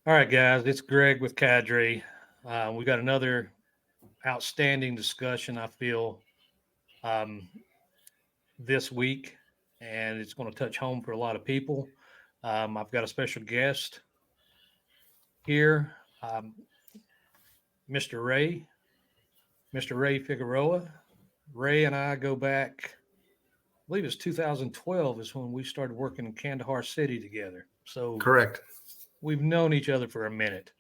All right, guys, it's Greg with CADRE. We got another outstanding discussion, I feel, um, this week, and it's going to touch home for a lot of people. I've got a special guest here, Mr. Ray, Mr. Ray Figueroa. Ray and I go back, I believe it's 2012 is when we started working in Kandahar City together. So Correct. we've known each other for a minute.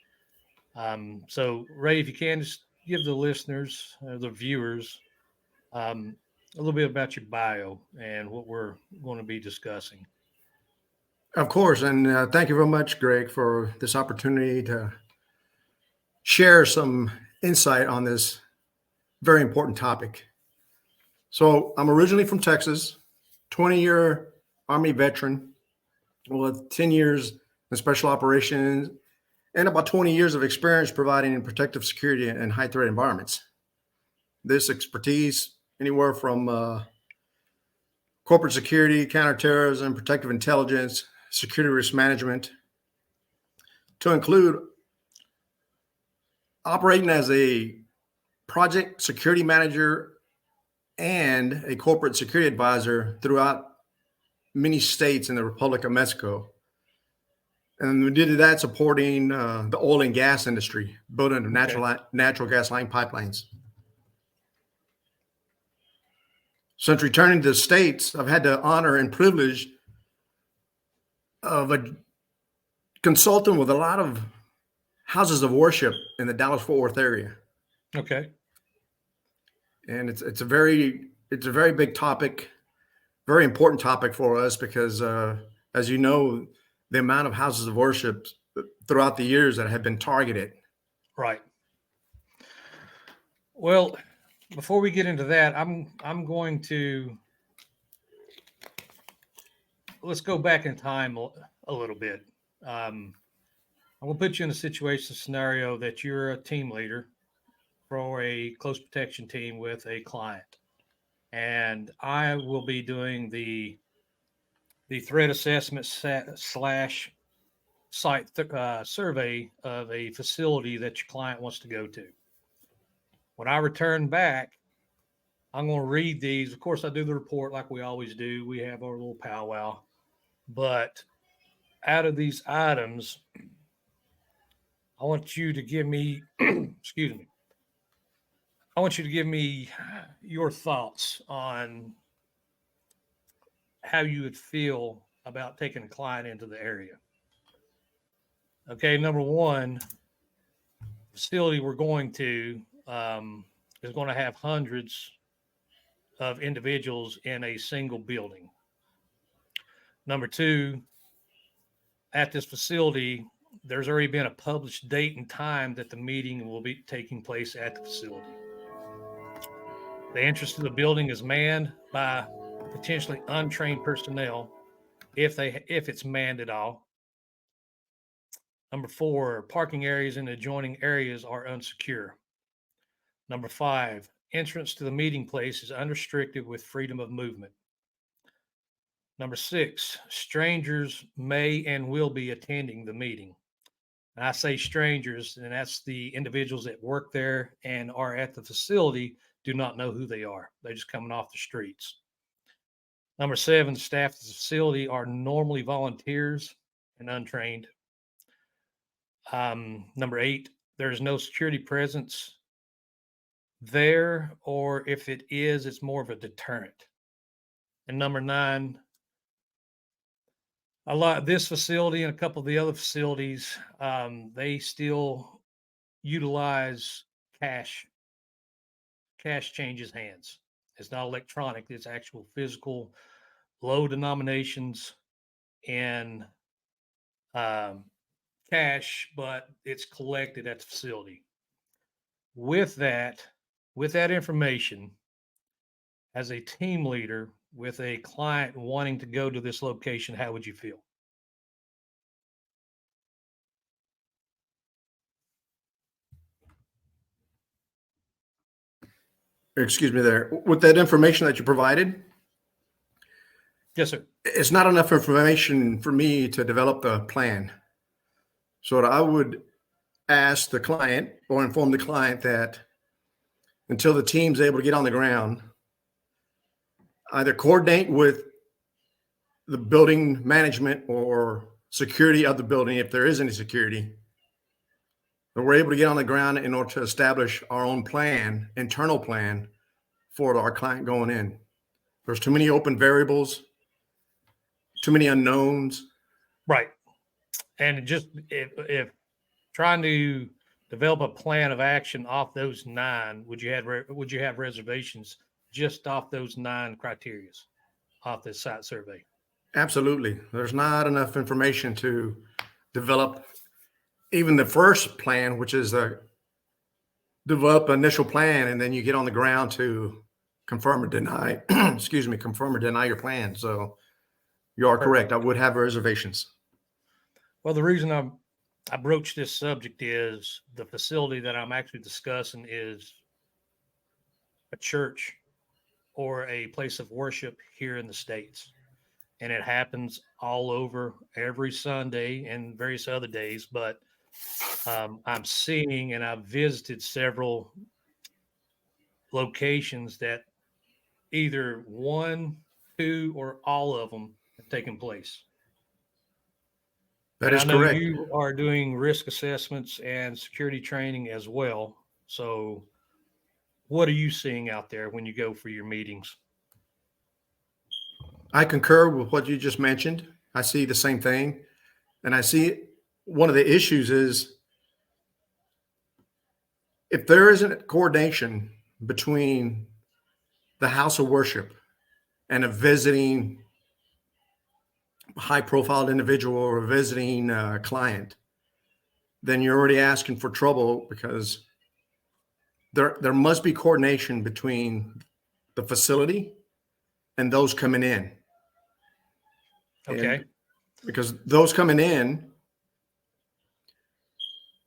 So, Ray, if you can, just give the listeners, the viewers, um, a little bit about your bio and what we're going to be discussing. Of course. And thank you very much, Greg, for this opportunity to share some insight on this very important topic. So, I'm originally from Texas, 20-year Army veteran with 10 years in special operations and about 20 years of experience providing protective security in high threat environments. This expertise, anywhere from corporate security, counterterrorism, protective intelligence, security risk management, to include operating as a project security manager and a corporate security advisor throughout many states in the Republic of Mexico. And we did that supporting the oil and gas industry, building Okay. natural gas line pipelines. Since returning to the States, I've had the honor and privilege of a consultant with a lot of houses of worship in the Dallas-Fort Worth area. Okay. And it's a very big topic, very important topic for us because, as you know, the amount of houses of worship throughout the years that have been targeted. Right. Well, before we get into that, I'm going to let's go back in time a little bit. Um, I'm going to put you in a situation scenario that you're a team leader for a close protection team with a client, and I will be doing the threat assessment slash site survey of a facility that your client wants to go to. When I return back, I'm going to read these. Of course, I do the report like we always do. We have our little powwow. But out of these items, I want you to give me, excuse me, I want you to give me your thoughts on how you would feel about taking a client into the area. Okay, number one, facility we're going to is going to have hundreds of individuals in a single building. Number two, at this facility, there's already been a published date and time that the meeting will be taking place at the facility. The entrance to the building is manned by potentially untrained personnel if it's manned at all. Number four, parking areas and adjoining areas are unsecure. Number five, entrance to the meeting place is unrestricted with freedom of movement. Number six, strangers may and will be attending the meeting. And I say strangers, and that's the individuals that work there and are at the facility do not know who they are. They're just coming off the streets. Number seven, the staff of the facility are normally volunteers and untrained. Number eight, there's no security presence there, or if it is, it's more of a deterrent. And number nine, a lot this facility and a couple of the other facilities, they still utilize cash. Cash changes hands. It's not electronic; it's actual physical, low denominations in um, cash, but it's collected at the facility. With that, with that information, as a team leader with a client wanting to go to this location, how would you feel? Excuse me there. With that information that you provided, Yes, sir. it's not enough information for me to develop the plan. So I would ask the client or inform the client that until the team's able to get on the ground, either coordinate with the building management or security of the building, if there is any security, that we're able to get on the ground in order to establish our own plan, internal plan for our client going in. There's too many open variables, too many unknowns. Right. And just if trying to develop a plan of action off those 9, would you have reservations just off those 9 criterias off this site survey? Absolutely. There's not enough information to develop even the first plan, which is develop an initial plan, and then you get on the ground to confirm or deny, confirm or deny your plan. So you are correct. I would have reservations. Well, the reason I broached this subject is the facility that I'm actually discussing is a church or a place of worship here in the States. And it happens all over every Sunday and various other days. But I'm seeing, and I've visited several locations that either 1, 2, or all of them have taken place. That And is I know correct. you are doing risk assessments and security training as well. So what are you seeing out there when you go for your meetings? I concur with what you just mentioned. I see the same thing. And I see one of the issues is if there isn't coordination between the house of worship and a visiting high profile individual or a visiting client, then you're already asking for trouble, because there must be coordination between the facility and those coming in. Okay. And because those coming in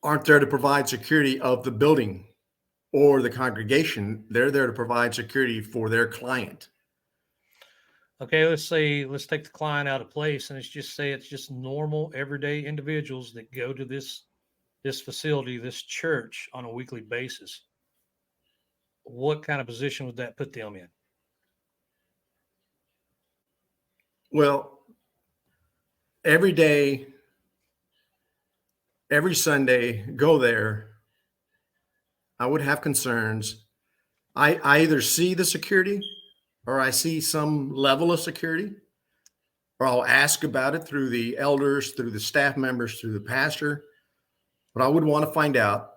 aren't there to provide security of the building or the congregation. They're there to provide security for their client. Okay, let's take the client out of place, and let's just say it's just normal everyday individuals that go to this facility, this church, on a weekly basis. What kind of position would that put them in? Well, every day, every Sunday, go there, I would have concerns. I either see the security or I see some level of security, or I'll ask about it through the elders, through the staff members, through the pastor. But I would want to find out,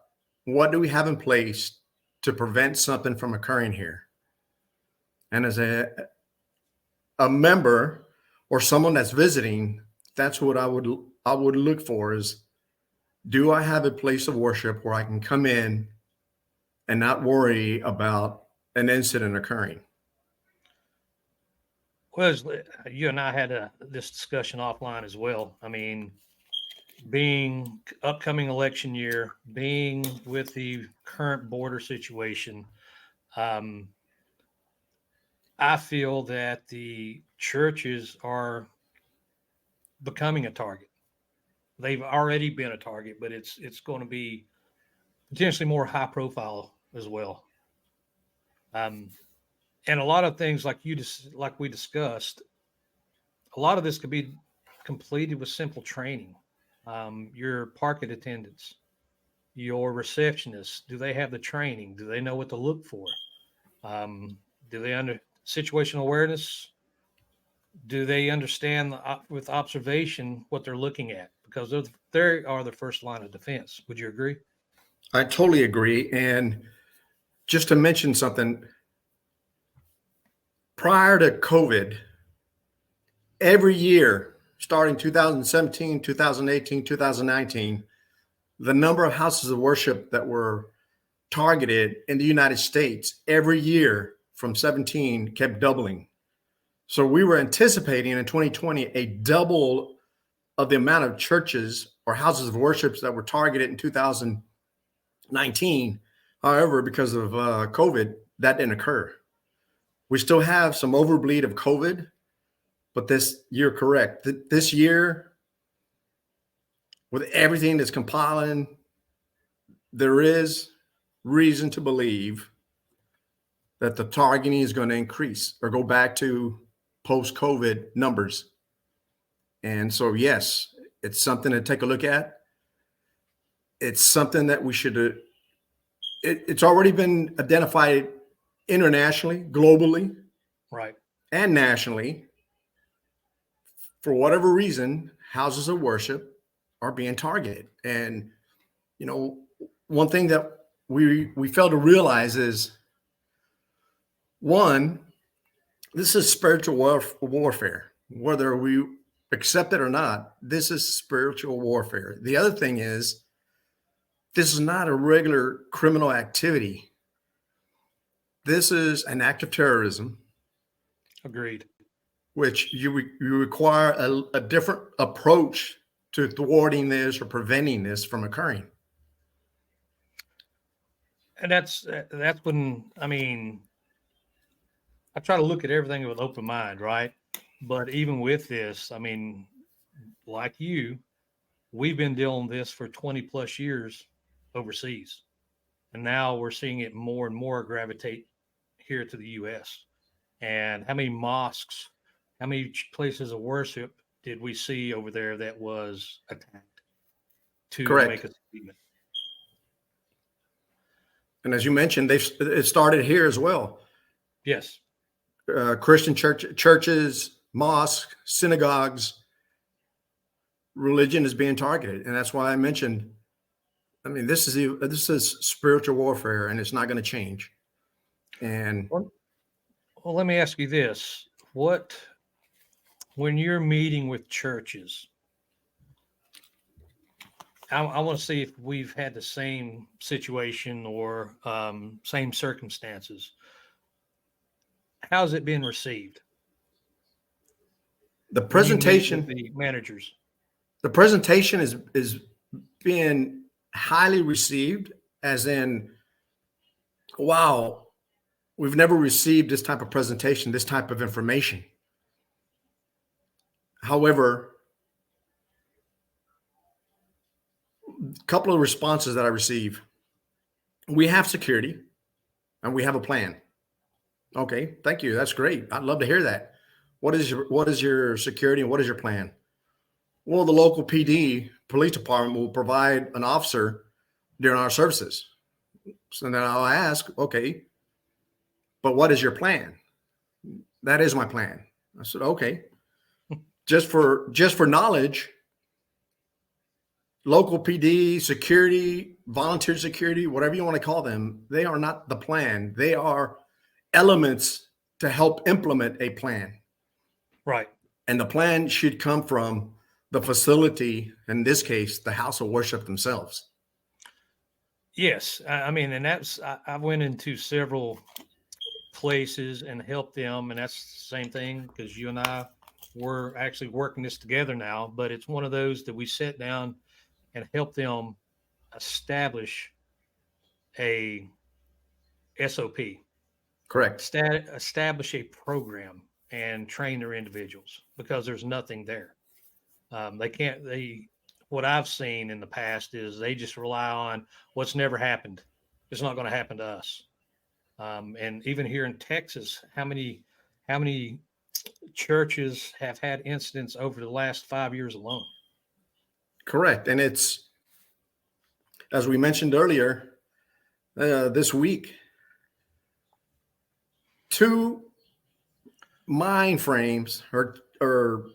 what do we have in place to prevent something from occurring here? And as a member or someone that's visiting, that's what I would look for is, do I have a place of worship where I can come in and not worry about an incident occurring? Well, you and I had this discussion offline as well. I mean, being upcoming election year, being with the current border situation, I feel that the churches are becoming a target. They've already been a target, but it's going to be potentially more high profile as well. And a lot of things like we discussed, a lot of this could be completed with simple training. Your parking attendants, your receptionists, do they have the training? Do they know what to look for? Do they under situational awareness? Do they understand with observation what they're looking at? Because they are the first line of defense. Would you agree? I totally agree. And just to mention something, prior to COVID, every year, starting 2017, 2018, 2019, the number of houses of worship that were targeted in the United States every year from 17 kept doubling. So we were anticipating in 2020 a double of the amount of churches or houses of worship that were targeted in 2019. However, because of COVID, that didn't occur. We still have some overbleed of COVID, but you're correct. This year with everything that's compiling, there is reason to believe that the targeting is going to increase or go back to post-COVID numbers. And so, yes, it's something to take a look at. It's something that we should, it's already been identified internationally, globally, Right. and nationally. For whatever reason, houses of worship are being targeted. And, you know, one thing that we fail to realize is, one, this is spiritual warfare. Whether we accept it or not, this is spiritual warfare. The other thing is, this is not a regular criminal activity. This is an act of terrorism, Agreed. which you require a different approach to thwarting this or preventing this from occurring. And that's when, I mean, I try to look at everything with an open mind, right? But even with this, I mean, like you, we've been dealing with this for 20 plus years overseas. And now we're seeing it more and more gravitate here to the US. And how many mosques, how many places of worship did we see over there that was attacked to Correct. make a statement? And as you mentioned, it started here as well. Yes. Christian churches, mosques, synagogues, religion is being targeted. And that's why I mentioned, I mean, this is spiritual warfare, and it's not going to change. And Well, let me ask you this. When you're meeting with churches, I want to see if we've had the same situation or same circumstances. How's it been received? the when you meet presentation, with the managers. the presentation is being highly received, as in, wow, we've never received this type of presentation, this type of information. However, a couple of responses that I receive: we have security and we have a plan. Okay, thank you. That's great. I'd love to hear that. What is your security and what is your plan? Well, the local PD, police department, will provide an officer during our services. So then I'll ask, okay, but what is your plan? That is my plan. I said, okay. Just for knowledge, local PD, security, volunteer security, whatever you want to call them, they are not the plan. They are elements to help implement a plan. Right. And the plan should come from the facility, in this case, the house of worship themselves. Yes. I mean, and I went into several places and helped them. And that's the same thing, because you and I were actually working this together now. But it's one of those that we sat down and helped them establish a SOP, Correct. establish a program and train their individuals, because there's nothing there. What I've seen in the past is they just rely on what's never happened. It's not going to happen to us. And even here in Texas, how many churches have had incidents over the last 5 years alone? Correct. And it's, as we mentioned earlier, this week, 2 mind frames or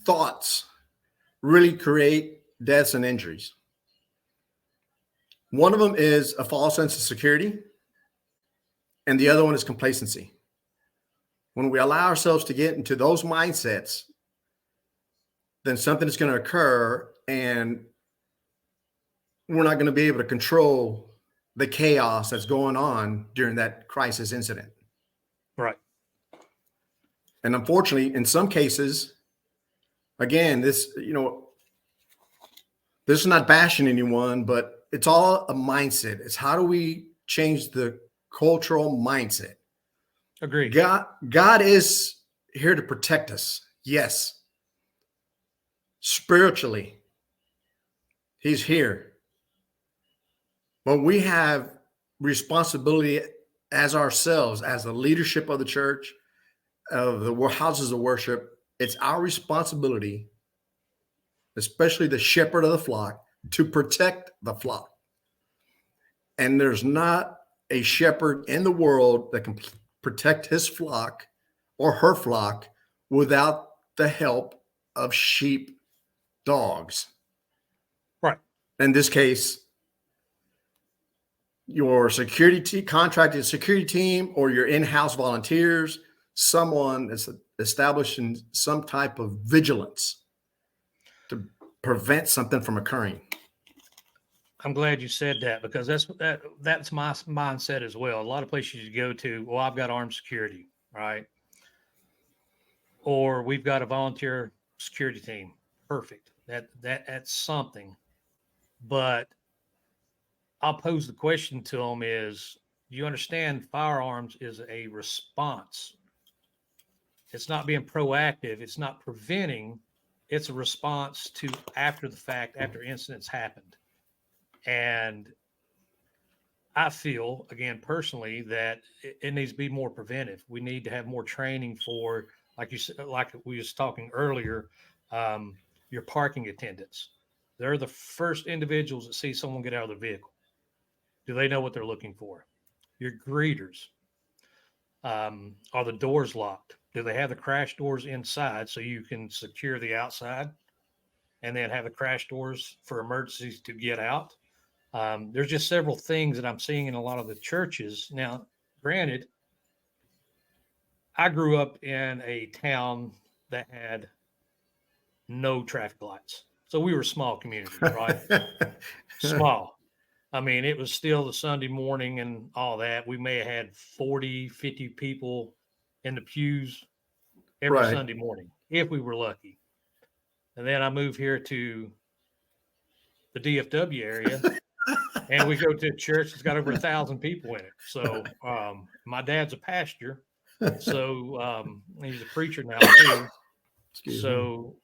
thoughts really create deaths and injuries. One of them is a false sense of security, and the other one is complacency. When we allow ourselves to get into those mindsets, then something is going to occur, and we're not going to be able to control the chaos that's going on during that crisis incident. Right. And unfortunately, in some cases, again, this is not bashing anyone, but it's all a mindset. It's how do we change the cultural mindset? Agreed. God is here to protect us. Yes. Spiritually, He's here. But we have responsibility as ourselves, as the leadership of the church, of the houses of worship. It's our responsibility, especially the shepherd of the flock, to protect the flock. And there's not a shepherd in the world that can protect his flock or her flock without the help of sheep dogs. Right. In this case, your contracted security team, or your in-house volunteers, someone is establishing some type of vigilance to prevent something from occurring. I'm glad you said that, because that's my mindset as well. A lot of places you go to, well, I've got armed security, right? Or we've got a volunteer security team. Perfect. That's something. But I'll pose the question to them is, do you understand firearms is a response? It's not being proactive. It's not preventing. It's a response to after the fact, after incidents happened. And I feel, again, personally, that it needs to be more preventive. We need to have more training for, like you said, like we was talking earlier, your parking attendants. They're the first individuals that see someone get out of their vehicle. Do they know what they're looking for? Your greeters. Are the doors locked? Do they have the crash doors inside so you can secure the outside and then have the crash doors for emergencies to get out? There's just several things that I'm seeing in a lot of the churches. Now, granted, I grew up in a town that had no traffic lights. So we were a small community, right? Small. I mean, it was still the Sunday morning and all that. We may have had 40, 50 people in the pews every Right. Sunday morning, if we were lucky. And then I moved here to the DFW area, and we go to a church that's got over 1,000 people in it. So my dad's a pastor, so he's a preacher now too. Excuse me. So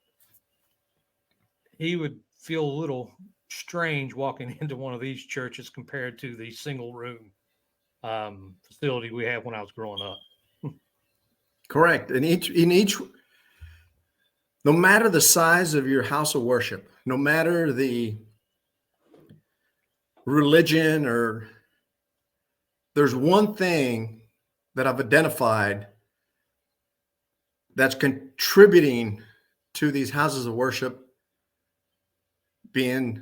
he would feel a little strange walking into one of these churches compared to the single room facility we had when I was growing up. Correct. In each, no matter the size of your house of worship, no matter the religion, or there's one thing that I've identified that's contributing to these houses of worship being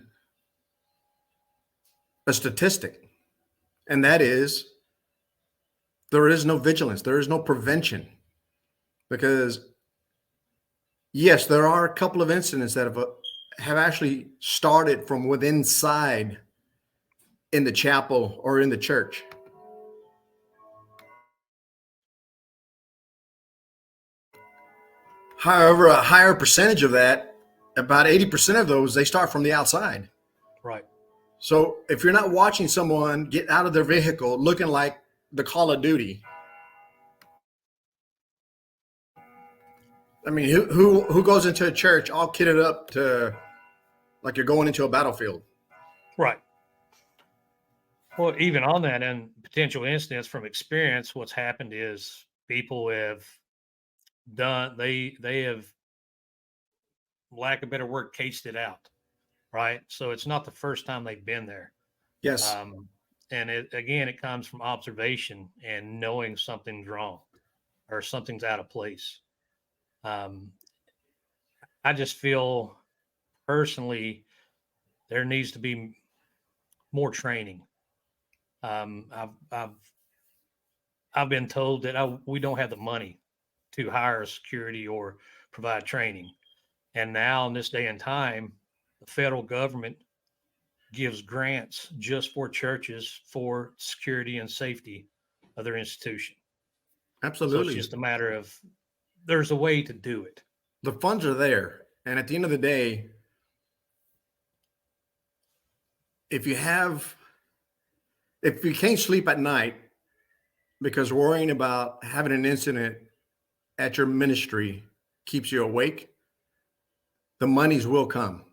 a statistic, and that is there is no vigilance, there is no prevention. Because yes, there are a couple of incidents that have actually started from within inside in the chapel or in the church. However, a higher percentage of that, about 80% of those, they start from the outside. Right. So if you're not watching someone get out of their vehicle looking like the Call of Duty, I mean, who goes into a church all kitted up to like you're going into a battlefield? Right. Well, even on that and potential incidents from experience, what's happened is people have they have, lack of better word, cased it out. Right. So it's not the first time they've been there. Yes. And it comes from observation and knowing something's wrong or something's out of place. I just feel personally there needs to be more training. I've been told that we don't have the money to hire a security or provide training. And now in this day and time, the federal government gives grants just for churches for security and safety of their institution. Absolutely. So it's just a matter of there's a way to do it. The funds are there. And at the end of the day, if you can't sleep at night because worrying about having an incident at your ministry keeps you awake, the monies will come.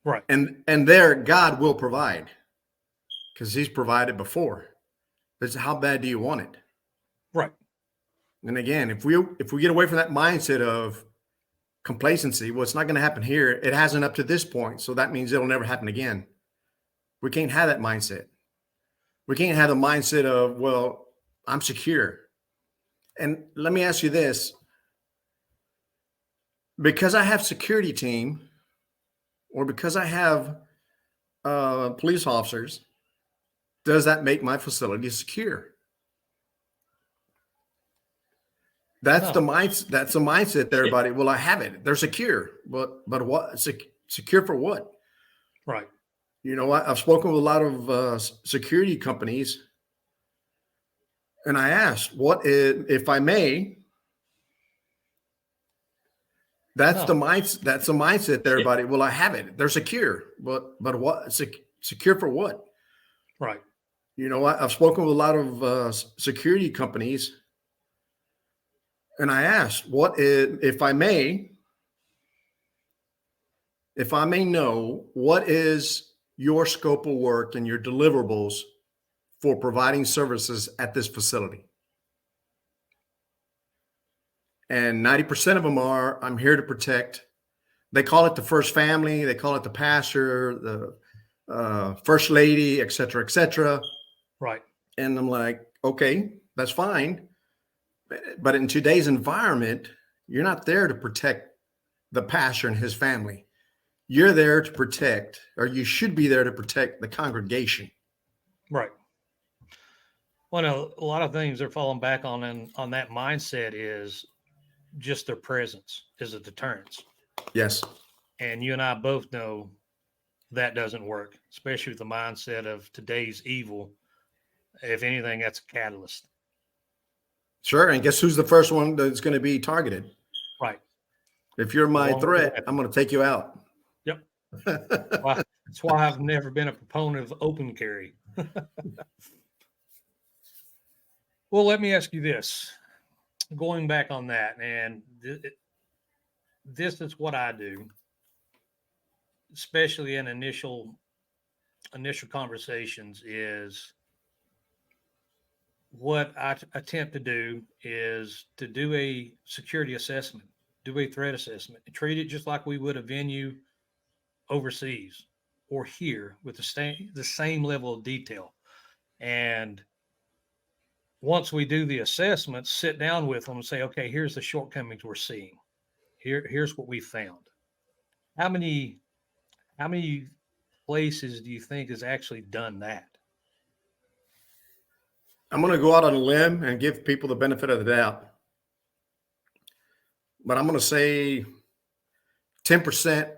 Right. And there God will provide because he's provided before. It's how bad do you want it? Right. And again, if we get away from that mindset of complacency, well, it's not going to happen here. It hasn't up to this point, so that means it'll never happen again. We can't have that mindset. We can't have the mindset of, well, I'm secure. And let me ask you this. Because I have security team or because I have police officers, does that make my facility secure? That's No. the mindset. That's the mindset there, everybody. Well, I have it. They're secure. But what? Secure for what? Right. You know, I've spoken with a lot of security companies, and I asked, "What if I may?" That's No. the mindset. That's the mindset there, everybody. Well, I have it. They're secure. But what? Secure for what? Right. You know, I've spoken with a lot of security companies, and I asked, "What if I may? If I may know, what is your scope of work and your deliverables for providing services at this facility?" And 90% of them are, I'm here to protect. They call it the first family. They call it the pastor, the first lady, et cetera, et cetera. Right. And I'm like, okay, that's fine. But in today's environment, you're not there to protect the pastor and his family. You're there to protect, or you should be there to protect the congregation. Right. Well, no, a lot of things they're falling back on, and on that mindset is just their presence is a deterrence. Yes. And you and I both know that doesn't work, especially with the mindset of today's evil. If anything, that's a catalyst. Sure. And guess who's the first one that's going to be targeted? Right. If you're my Along with threat, that. I'm going to take you out. Yep. That's why I've never been a proponent of open carry. Well, let me ask you this. Going back on that, and this is what I do, especially in initial conversations, is what I attempt to do is to do a security assessment, do a threat assessment, and treat it just like we would a venue overseas or here with the same level of detail. And once we do the assessment, sit down with them and say, okay, here's the shortcomings we're seeing. Here's what we found. How many places do you think has actually done that? I'm going to go out on a limb and give people the benefit of the doubt. But I'm going to say 10%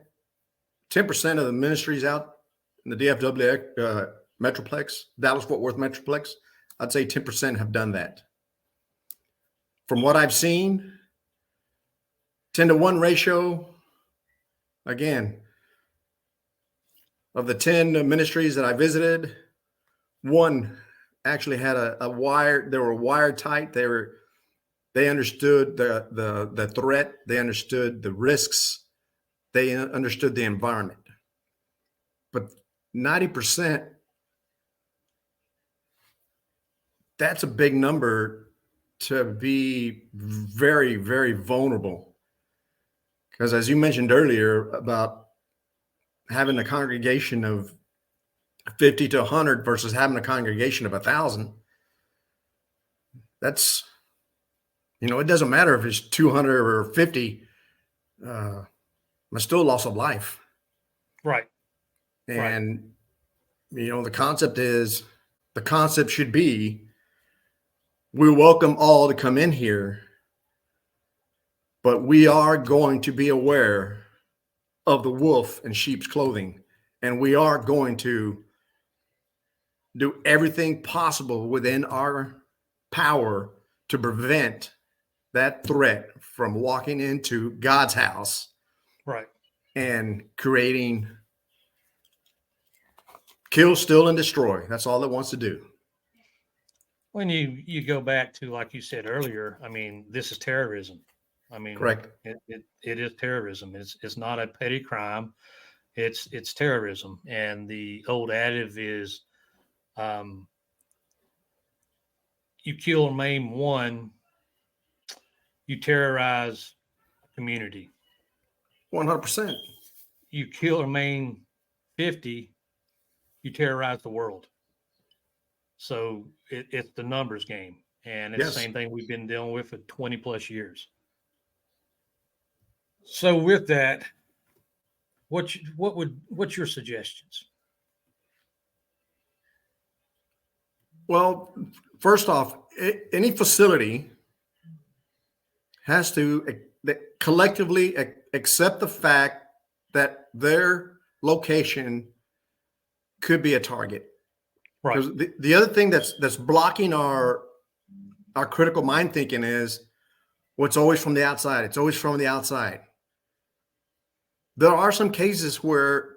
of the ministries out in the DFW Metroplex, Dallas-Fort Worth Metroplex, I'd say 10% have done that. From what I've seen, 10-to-1 ratio, again, of the 10 ministries that I visited, one actually had a wire. They were wired-tight. They understood the threat. They understood the risks. They understood the environment. But 90%, that's a big number to be very, very vulnerable. Because as you mentioned earlier about having a congregation of 50 to 100 versus having a congregation of 1,000, that's, it doesn't matter if it's 200 or 50, it's still a loss of life. Right. And, the concept should be, we welcome all to come in here, but we are going to be aware of the wolf in sheep's clothing. And we are going to do everything possible within our power to prevent that threat from walking into God's house. Right. And creating kill, steal, and destroy. That's all it wants to do. When you go back to, like you said earlier, I mean, this is terrorism. I mean, Correct. It is terrorism. It's not a petty crime. It's terrorism, and the old adage is, um, you kill or maim one, you terrorize a community. 100%. You kill or maim 50, you terrorize the world. So it's the numbers game, and it's the Yes. same thing we've been dealing with for 20 plus years. So with that, what's your suggestions? Well, first off, any facility has to collectively accept the fact that their location could be a target. Right. Because the other thing that's blocking our critical mind thinking is what's always from the outside. It's always from the outside. There are some cases where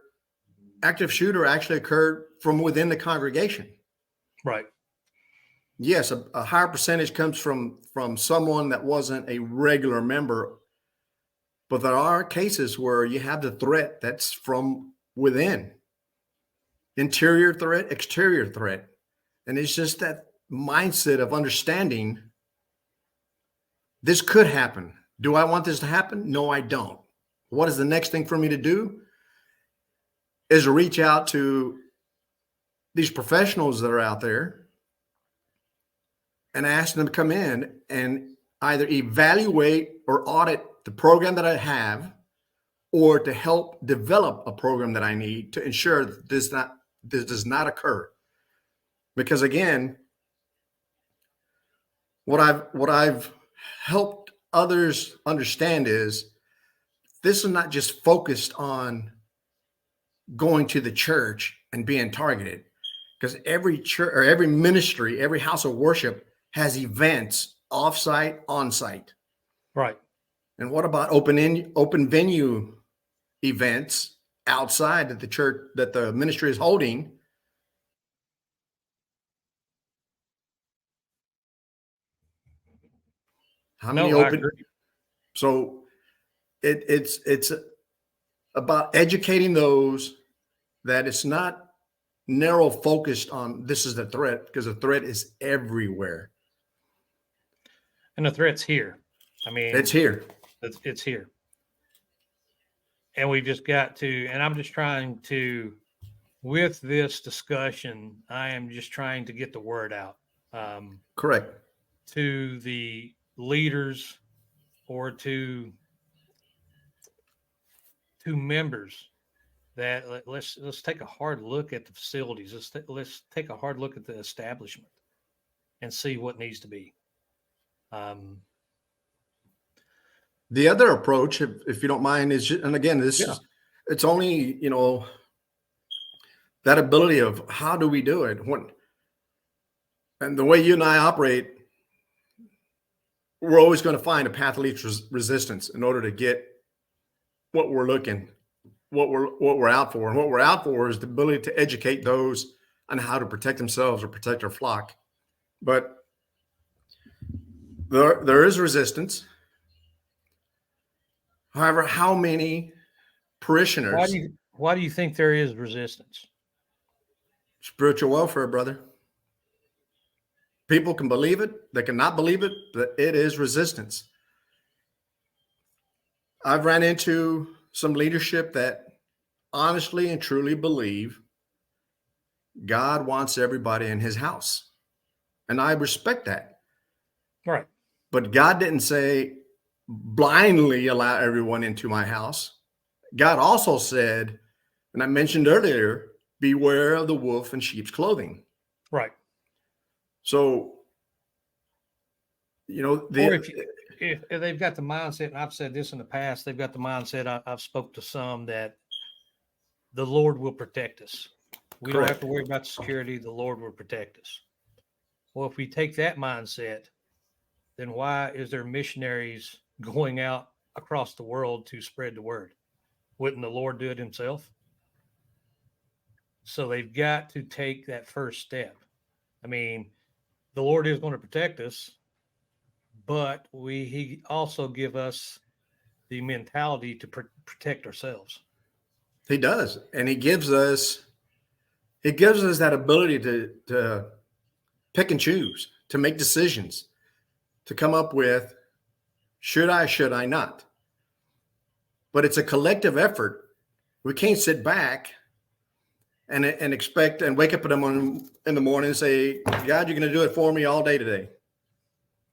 active shooter actually occurred from within the congregation. Right. Yes, a higher percentage comes from someone that wasn't a regular member, but there are cases where you have the threat that's from within. Interior threat, exterior threat. And it's just that mindset of understanding this could happen. Do I want this to happen? No, I don't. What is the next thing for me to do? Is to reach out to these professionals that are out there and ask them to come in and either evaluate or audit the program that I have, or to help develop a program that I need to ensure that this does not occur. Because again, what I've helped others understand is this is not just focused on going to the church and being targeted, because every church or every ministry, every house of worship has events offsite, on-site. Right. And what about open venue events outside that the church, that the ministry is holding? How many No, I open? agree. So it's about educating those that it's not narrow focused on this is the threat, because the threat is everywhere. And the threat's here. I mean, It's here. It's here. And we just got to, and I'm just trying to, with this discussion, I am just trying to get the word out Correct. to the leaders or to members that let's take a hard look at the facilities. Let's take a hard look at the establishment and see what needs to be. The other approach, if you don't mind, is, and again, this Yeah. is, it's only, that ability of how do we do it? And the way you and I operate, we're always going to find a path of least resistance in order to get what we're out for. And what we're out for is the ability to educate those on how to protect themselves or protect their flock. But there is resistance. However, how many parishioners? Why do you think there is resistance? Spiritual welfare, brother. People can believe it, they cannot believe it, but it is resistance. I've ran into some leadership that honestly and truly believe God wants everybody in his house. And I respect that. Right. But God didn't say blindly allow everyone into my house. God also said, and I mentioned earlier, beware of the wolf in sheep's clothing. Right. So, or if they've got the mindset, and I've said this in the past, they've got the mindset, I've spoke to some, that the Lord will protect us. We don't have to worry about security. The Lord will protect us. Well, if we take that mindset, then why is there missionaries going out across the world to spread the word? Wouldn't the Lord do it himself? So they've got to take that first step. I mean, the Lord is going to protect us, but he also give us the mentality to protect ourselves. He does, and he gives us that ability to pick and choose, to make decisions, to come up with should I not. But it's a collective effort. We can't sit back and expect and wake up in the morning and say, God, you're going to do it for me all day today.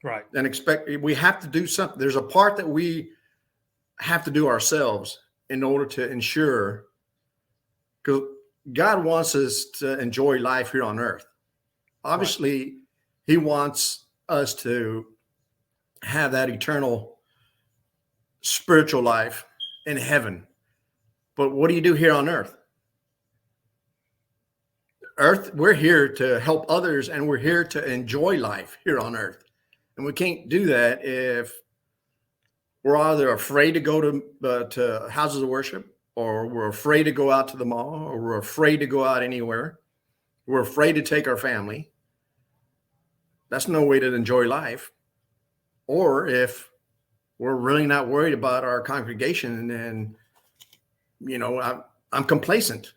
Right. And expect, we have to do something. There's a part that we have to do ourselves in order to ensure, because God wants us to enjoy life here on earth. Obviously, right. He wants us to have that eternal spiritual life in heaven. But what do you do here on earth? We're here to help others, and we're here to enjoy life here on earth. And we can't do that if we're either afraid to go to houses of worship, or we're afraid to go out to the mall, or we're afraid to go out anywhere. We're afraid to take our family. That's no way to enjoy life. Or if we're really not worried about our congregation, and I'm complacent.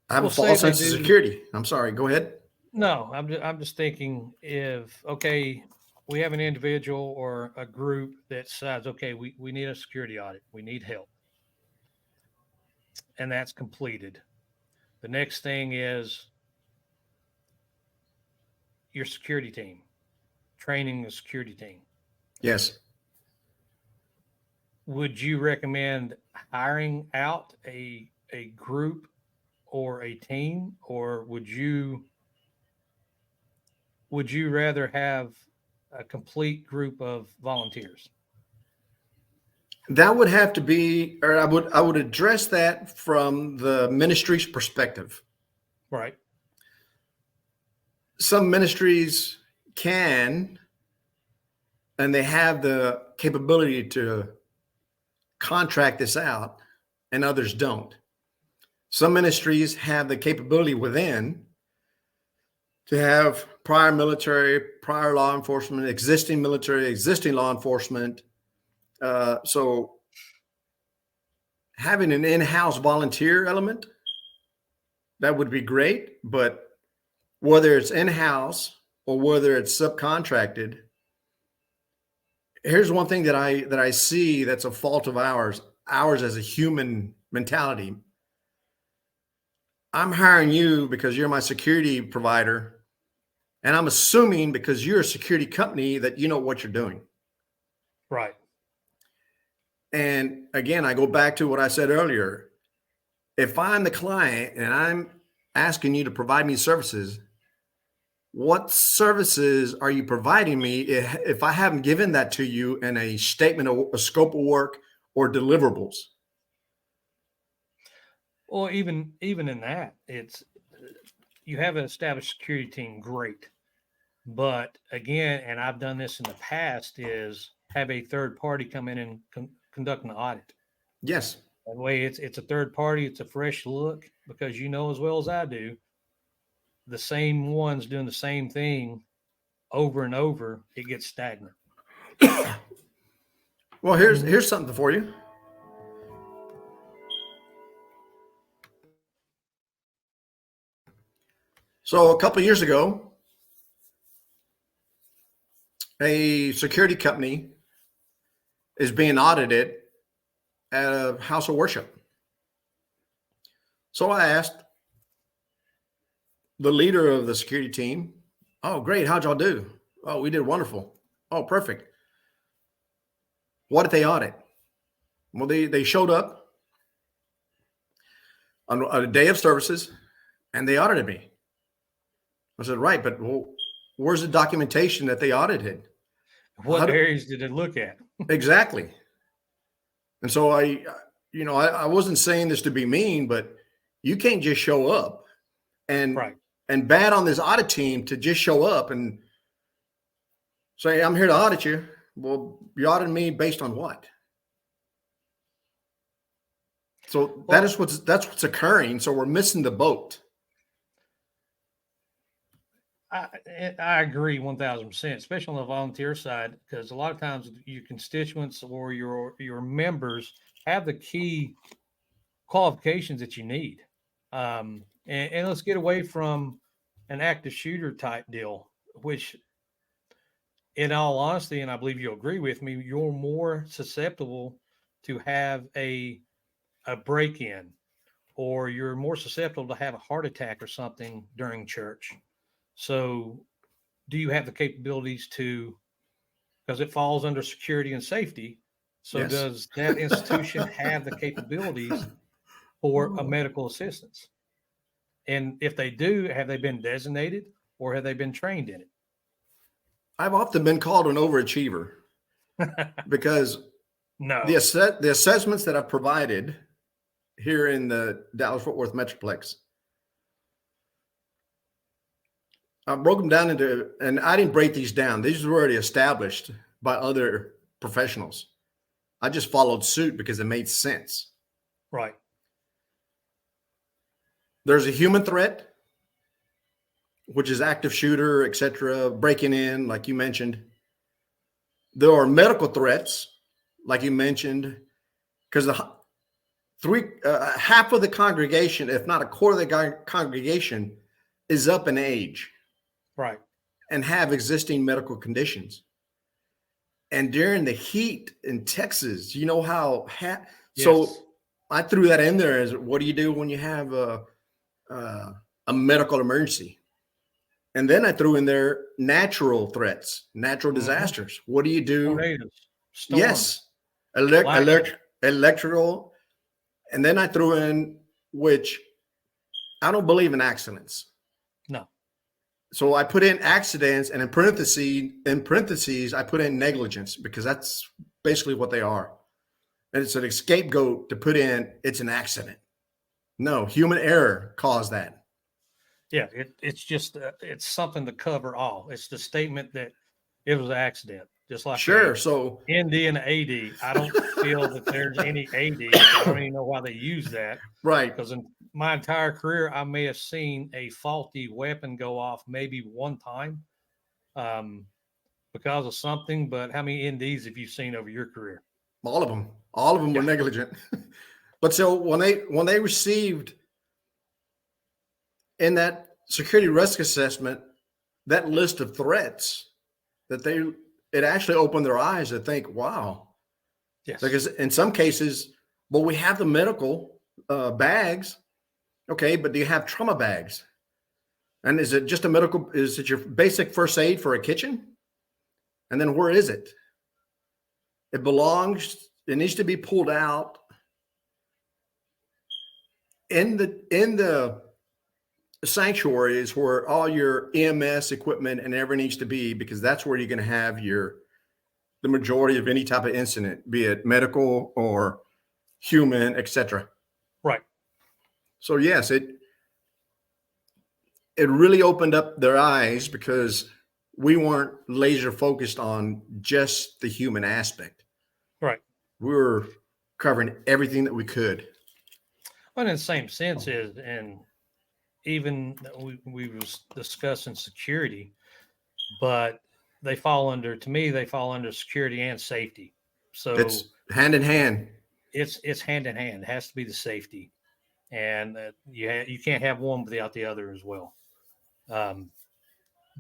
I have a false sense of security. I'm sorry. Go ahead. No, I'm just thinking if, okay, we have an individual or a group that says, okay, we need a security audit. We need help. And that's completed. The next thing is your security team, training the security team. Yes. Would you recommend hiring out a group or a team, or would you rather have a complete group of volunteers? That would have to be, or I would address that from the ministry's perspective. Right. Some ministries can, and they have the capability to contract this out, and others don't. Some ministries have the capability within to have prior military, prior law enforcement, existing military, existing law enforcement. So having an in-house volunteer element, that would be great. But whether it's in-house or whether it's subcontracted, here's one thing that I see that's a fault of ours as a human mentality. I'm hiring you because you're my security provider, and I'm assuming because you're a security company that you know what you're doing. Right. And again, I go back to what I said earlier. If I'm the client and I'm asking you to provide me services, what services are you providing me if I haven't given that to you in a statement of a scope of work or deliverables? Well, even in that, it's, you have an established security team, great. But again, and I've done this in the past, is have a third party come in and conduct an audit. Yes. That way it's a third party, it's a fresh look, because you know as well as I do, the same ones doing the same thing over and over, it gets stagnant. Well, here's something for you. So a couple of years ago, a security company is being audited at a house of worship. So I asked the leader of the security team, "Oh, great. How'd y'all do?" "Oh, we did wonderful." "Oh, perfect." "What did they audit?" "Well, they showed up on a day of services and they audited me." I said, "Right, but where's the documentation that they audited? What areas did it look at?" Exactly. And so I wasn't saying this to be mean, but you can't just show up and bad on this audit team to just show up and say, "I'm here to audit you." Well, you audited me based on what? So that's what's occurring. So we're missing the boat. I agree 1,000%, especially on the volunteer side, because a lot of times your constituents or your members have the key qualifications that you need. And let's get away from an active shooter type deal, which, in all honesty, and I believe you'll agree with me, you're more susceptible to have a break in, or you're more susceptible to have a heart attack or something during church. So, do you have the capabilities to, because it falls under security and safety? So, Yes. does that institution have the capabilities for a medical assistance? And if they do, have they been designated or have they been trained in I've often been called an overachiever it? because No. the assessments that I've provided here in the Dallas-Fort Worth Metroplex, I broke them down into, and I didn't break these down. These were already established by other professionals. I just followed suit because it made sense. Right. There's a human threat, which is active shooter, etc., breaking in, like you mentioned. There are medical threats, like you mentioned, because half of the congregation, if not a quarter of the congregation, is up in age. Right. And have existing medical conditions. And during the heat in Texas, you know how so Yes. I threw that in there as, what do you do when you have a medical emergency? And then I threw in there natural threats, natural disasters. What do you do? Tornadoes, storms. Yes, electrical. And then I threw in, which I don't believe in accidents. No. So I put in accidents, and in parentheses, I put in negligence, because that's basically what they are. And it's an scapegoat to put in, it's an accident. No, human error caused that. Yeah, it's just it's something to cover all. It's the statement that it was an accident, just like Sure. So ND and AD. I don't feel that there's any AD. I don't even know why they use that. right. Because in my entire career, I may have seen a faulty weapon go off maybe one time because of something. But how many NDs have you seen over your career? All of them were negligent. But so when they received in that security risk assessment that list of threats, that it actually opened their eyes to think, wow. Yes. Because in some cases, well, we have the medical bags. Okay, but do you have trauma bags? And is it just is it your basic first aid for a kitchen? And then where is it? It needs to be pulled out in the sanctuaries where all your EMS equipment and everything needs to be, because that's where you're going to have the majority of any type of incident, be it medical or human, etc. Right. So yes, it really opened up their eyes, because we weren't laser focused on just the human aspect. Right. We were covering everything that we could. But in the same sense and even we was discussing security, but they fall under security and safety. So it's hand in hand. It's hand in hand. It has to be the safety, and you can't have one without the other as well.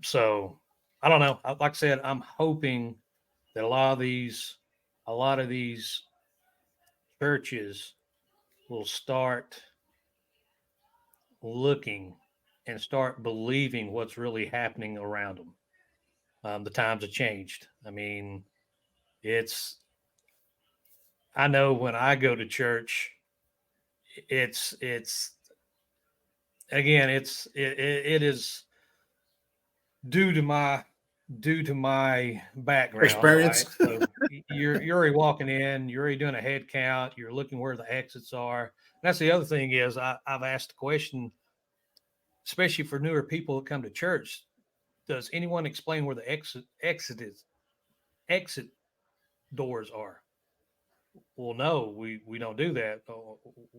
So I don't know. Like I said, I'm hoping that a lot of these churches will start looking and start believing what's really happening around them. The times have changed. I mean, I know when I go to church, it's again, it is due to my background Experience. Right? So you're already walking in, you're already doing a head count, you're looking where the exits are. And that's the other thing is I've asked the question, especially for newer people that come to church, does anyone explain where the exit doors are? Well, no, we don't do that.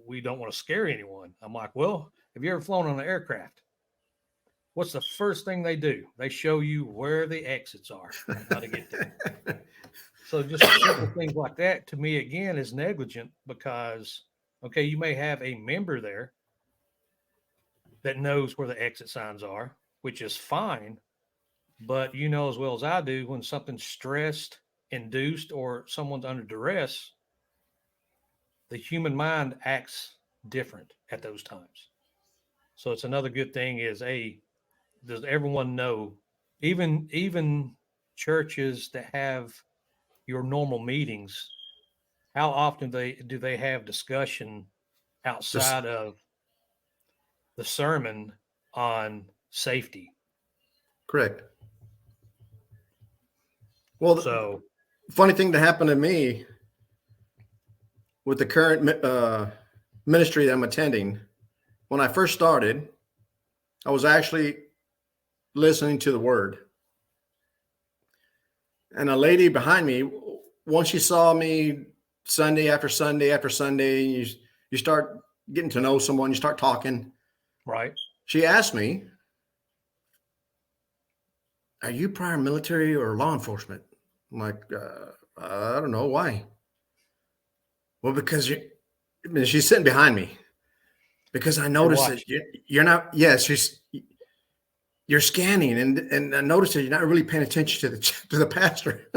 We don't want to scare anyone. I'm like, well, have you ever flown on an aircraft? What's the first thing they do? They show you where the exits are and how to get there. So just simple things like that, to me, again, is negligent, because Okay, you may have a member there that knows where the exit signs are, which is fine. But you know as well as I do, when something's stressed, induced, or someone's under duress, the human mind acts different at those times. So it's another good thing is, does everyone know? Even churches that have your normal meetings, how often do they have discussion This outside of the sermon on safety? correct. Well, the So funny thing that happened to me with the current ministry that I'm attending, when I first started, I was actually listening to the word. And a lady behind me, once she saw me Sunday after Sunday after Sunday, you start getting to know someone, you start talking. right, She asked me, "Are you prior military or law enforcement?" I'm like, "I don't know why." Well, because I mean, she's sitting behind me. Because I you're noticed that watching. you're not. Yes, you're scanning, and I noticed that you're not really paying attention to the pastor.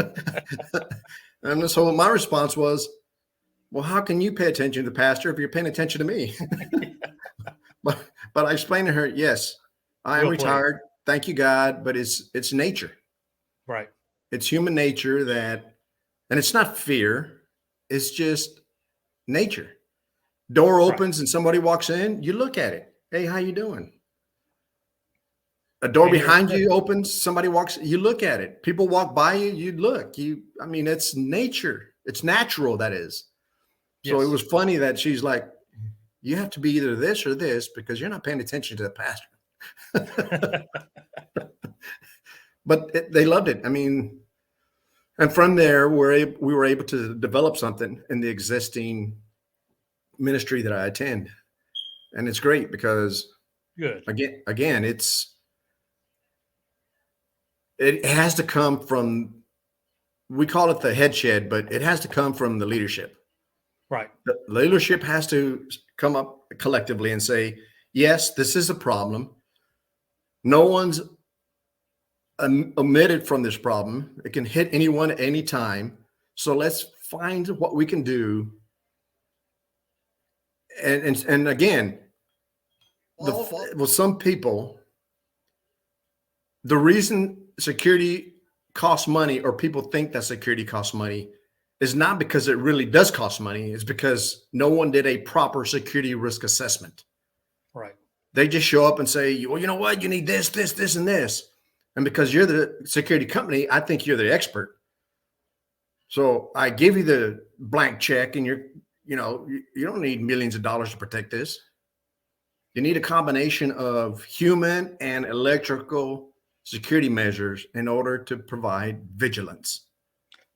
And so my response was, "Well, how can you pay attention to the pastor if you're paying attention to me?" but but I explained to her, yes, I am Well played. retired. Thank you, God, but it's nature. Right, It's human nature that, and it's not fear. It's just nature. Door right. opens and somebody walks in. You look at it. Hey, how you doing? A door And you're behind you assessing. opens, somebody walks, you look at it. People walk by you, you look. I mean, it's nature. It's natural, that is. So it Yes. was funny that she's like, you have to be either this or this because you're not paying attention to the pastor. But they loved it. I mean, and from there, we were able to develop something in the existing ministry that I attend. And it's great because Good. again, it has to come from, we call it the head shed, but it has to come from the leadership. Right. The leadership has to come up collectively and say, yes, this is a problem. No one's omitted from this problem. It can hit anyone at any time. So let's find what we can do. And again, well, some people, the reason security costs money, or people think that security costs money, is not because it really does cost money. It's because no one did a proper security risk assessment. Right. They just show up and say, well, you know what? You need this, this, this, and this. And because you're the security company, I think you're the expert. So I give you the blank check, and you don't need millions of dollars to protect this. You need a combination of human and electrical security measures in order to provide vigilance.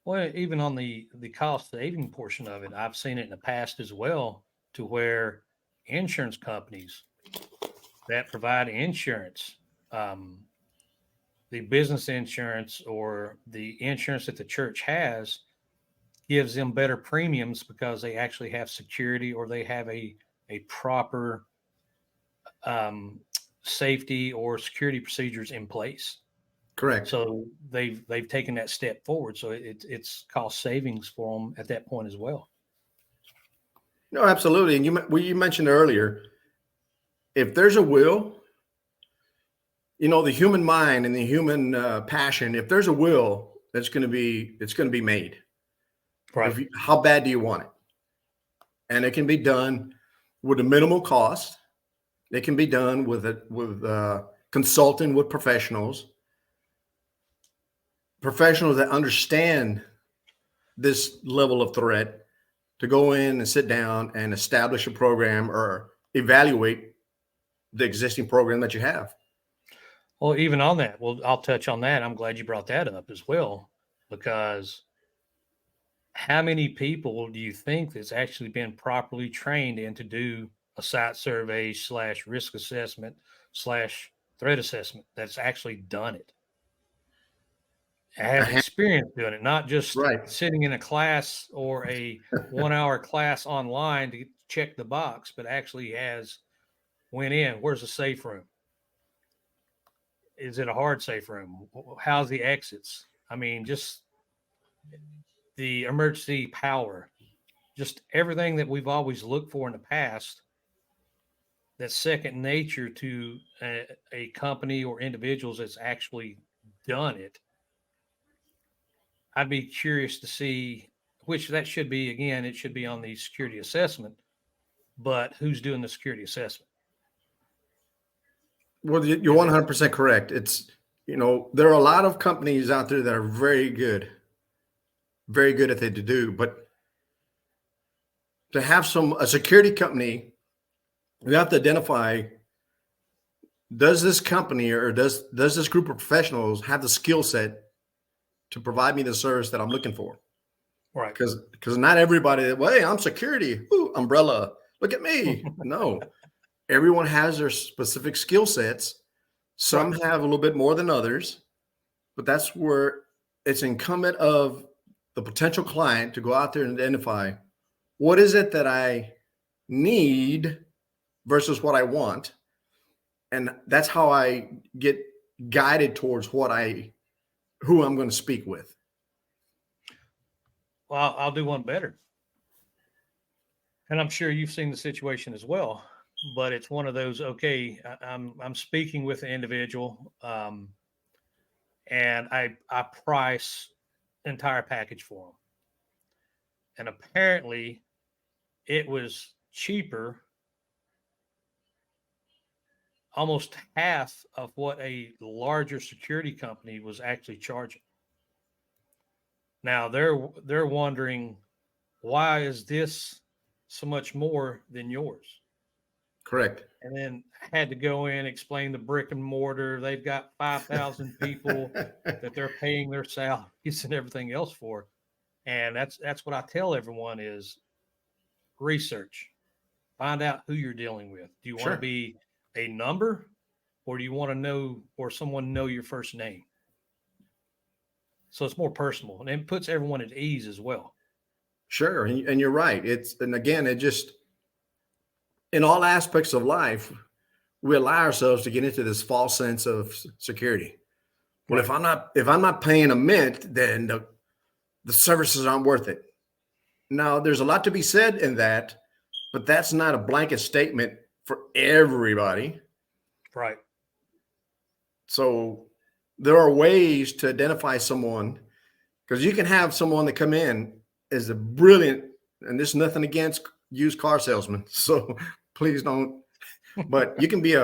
Well, even on the cost saving portion of it, I've seen it in the past as well, to where insurance companies that provide insurance, um, the business insurance or the insurance that the church has, gives them better premiums because they actually have security, or they have a proper um, safety or security procedures in place. Correct. So they've taken that step forward. So it's cost savings for them at that point as well. No, absolutely. And you mentioned earlier, if there's a will, the human mind and the human passion, if there's a will, it's going to be made. Right. How bad do you want it? And it can be done with a minimal cost. It can be done with consulting with professionals that understand this level of threat, to go in and sit down and establish a program or evaluate the existing program that you have. Well, even on that, well, I'll touch on that. I'm glad you brought that up as well, because how many people do you think that's actually been properly trained in to do a site survey / risk assessment / threat assessment that's actually done it? have experience doing it, not just Right. sitting in a class or a 1 hour class online to check the box, but actually has went in. Where's the safe room? Is it a hard safe room? How's the exits? I mean, just the emergency power, just everything that we've always looked for in the past that's second nature to a company or individuals that's actually done it. I'd be curious to see, which that should be, again, it should be on the security assessment, but who's doing the security assessment? Well, you're 100% correct. It's, there are a lot of companies out there that are very good at what they do, but to have a security company, you have to identify, does this company or does this group of professionals have the skill set to provide me the service that I'm looking for? Right. Because not everybody, well, hey, I'm security, ooh, umbrella, look at me. No, everyone has their specific skill sets. Some Right. have a little bit more than others, but that's where it's incumbent of the potential client to go out there and identify, what is it that I need versus what I want? And that's how I get guided towards who I'm going to speak with. Well, I'll do one better. And I'm sure you've seen the situation as well, but it's one of those, okay, I'm speaking with an individual, and I price entire package for them. And apparently it was cheaper, almost half of what a larger security company was actually charging. Now they're wondering, why is this so much more than yours? Correct. And then had to go in, explain the brick and mortar. They've got 5,000 people that they're paying their salaries and everything else for. And that's what I tell everyone is research. Find out who you're dealing with. Do you want to Sure. be a number, or do you want to know, or someone know your first name? So it's more personal, and it puts everyone at ease as well. Sure. And you're right. And again, it just, in all aspects of life, we allow ourselves to get into this false sense of security. Well, Right. if I'm not paying a mint, then the services aren't worth it. Now, there's a lot to be said in that, but that's not a blanket statement for everybody. Right. So there are ways to identify someone, because you can have someone that come in as a brilliant, and there's nothing against used car salesmen, so please don't, but you can be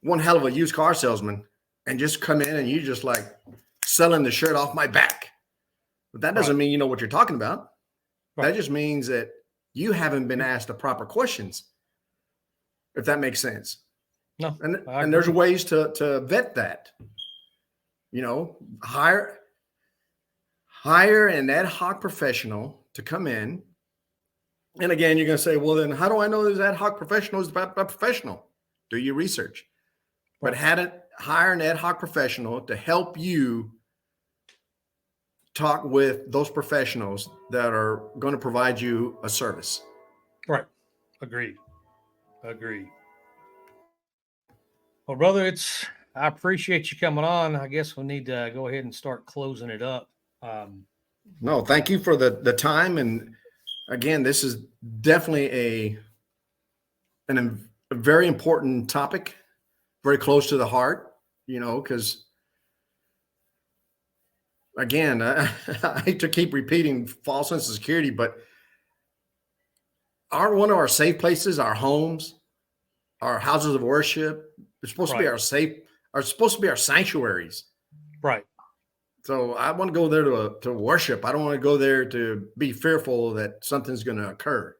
one hell of a used car salesman and just come in and you just like selling the shirt off my back. But that doesn't mean you know what you're talking about. Right. That just means that you haven't been asked the proper questions, if that makes sense. No, and there's ways to vet that. Hire an ad hoc professional to come in. And again, you're going to say, well, then how do I know this ad hoc professional is a professional? Do your research. But hire an ad hoc professional to help you talk with those professionals that are going to provide you a service. Right. Agreed. Well, brother, I appreciate you coming on. I guess we need to go ahead and start closing it up. No, thank you for the time. And again, this is definitely a very important topic, very close to the heart, because again, I hate to keep repeating false sense of security, but one of our safe places, our homes, our houses of worship, they're supposed to be supposed to be our sanctuaries. Right. So I want to go there to worship. I don't want to go there to be fearful that something's going to occur.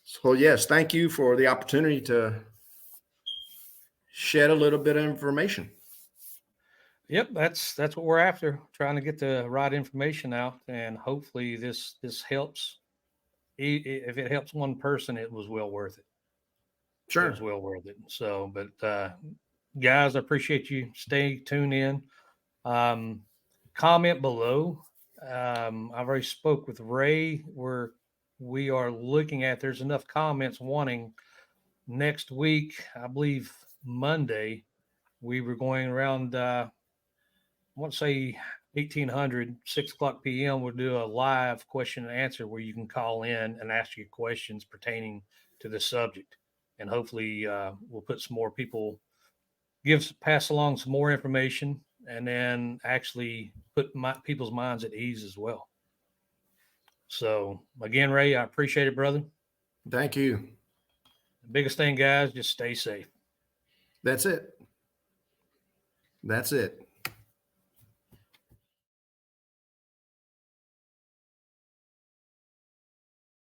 So yes, thank you for the opportunity to shed a little bit of information. Yep, that's what we're after, trying to get the right information out, and hopefully this helps. If it helps one person, it was well worth it. Sure. It was well worth it. So, but guys, I appreciate you. Stay tuned in. Comment below. I've already spoke with Ray. We are looking at, there's enough comments wanting next week, I believe Monday, we were going around, I want to say 1800, 6 o'clock p.m. We'll do a live question and answer where you can call in and ask your questions pertaining to the subject. And hopefully we'll put some more people, pass along some more information, and then actually put people's minds at ease as well. So again, Ray, I appreciate it, brother. Thank you. The biggest thing, guys, just stay safe. That's it. That's it.